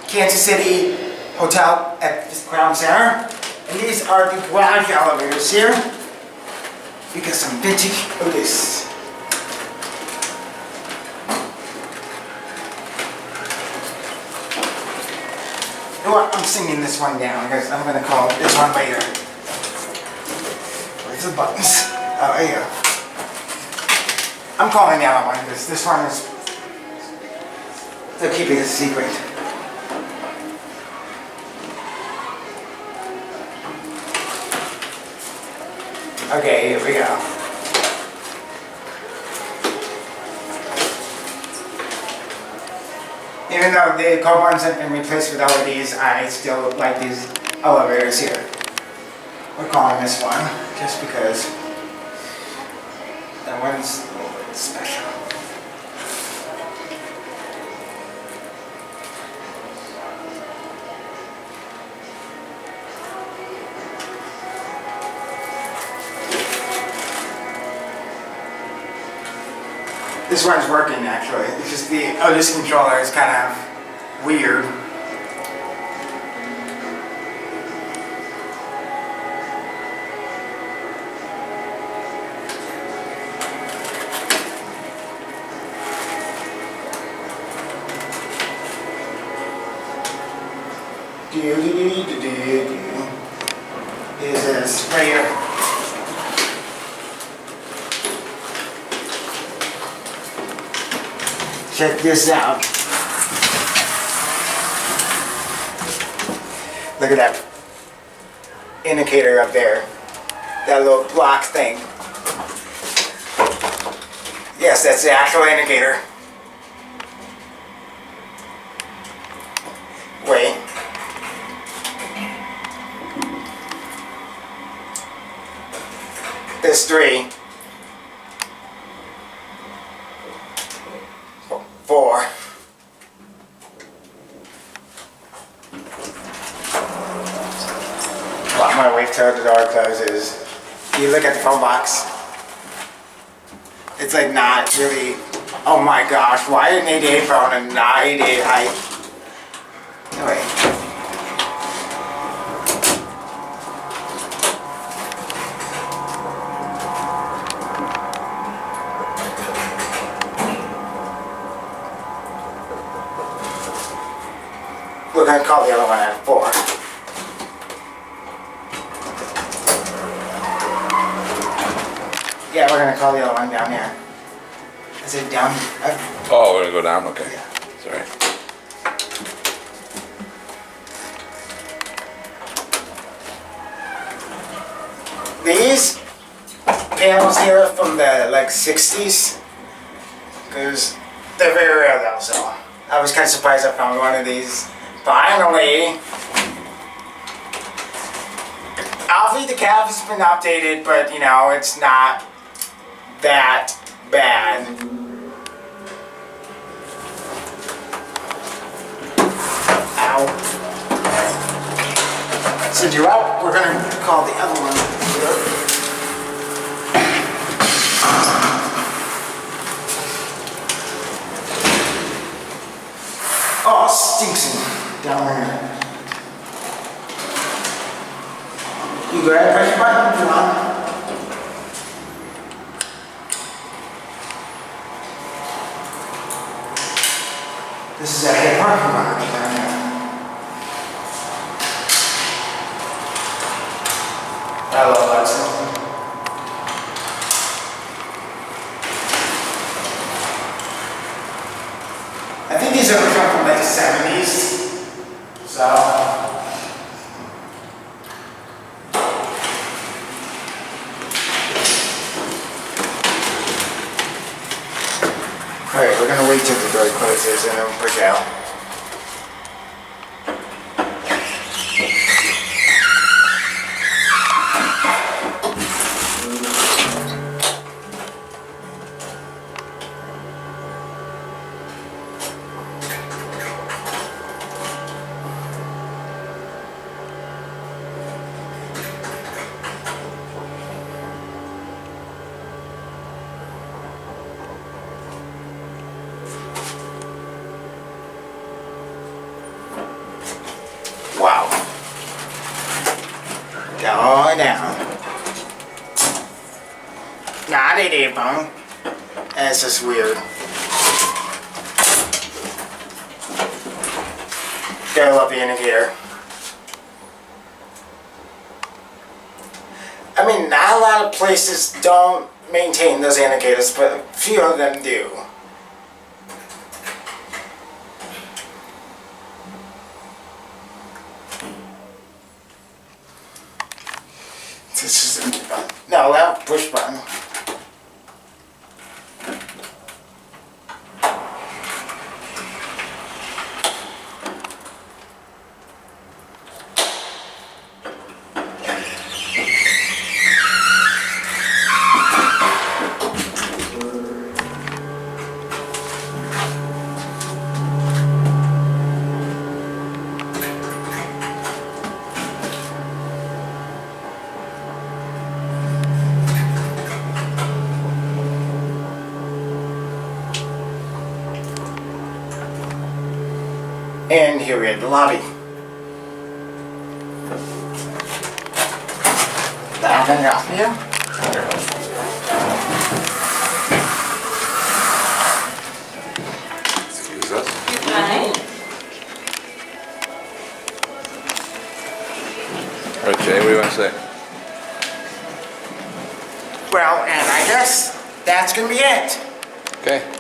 Kansas City hotel at the Crown Center. And these are the garage elevators here. We got some vintage Otis. You know what? I'm singing this one down because I'm going to call this one later. Where's the buttons? Oh, there you go. I'm calling the other one because this one is... They're keeping it a secret. Okay, here we go. Even though the cold ones have been replaced with LEDs, I still like these elevators here. We're calling this one just because that one's a little bit special. This one's working actually. It's just the Otis controller is kind of weird. Is this right here? Check this out. Look at that indicator up there. That little block thing. Yes, that's the actual indicator. Wait. There's 3. 4. Well, I'm gonna wait till the door closes. You look at the phone box. It's like not really. Oh my gosh! Why an 88 phone and not 88 height? Anyway. We're going to call the other one at 4. Yeah, we're going to call the other one down here. Is it down? Oh, we're going to go down? Okay. Yeah. Sorry. These panels here are from the like 60s. Because they're very rare though, so I was kind of surprised I found one of these. Finally! Alfie the calf has been updated, but you know, it's not that bad. Ow. Since you're out, we're gonna call the other one here. Oh, stinks down there. You go ahead, press the button, come on. This is a head parking lot down there. Hello, Lexan. I think these are from like the 70s. So. Alright, we're gonna wait till the door closes and then push out. all the way down. Not it, A-bone. That's just weird. Gotta love the indicator. I mean, not a lot of places don't maintain those indicators, but a few of them do. This is a button. No, that push button. And here we have the lobby. Anything else here? Excuse us. Right. All right, Jay, what do you want to say? Well, and I guess that's gonna be it. Okay.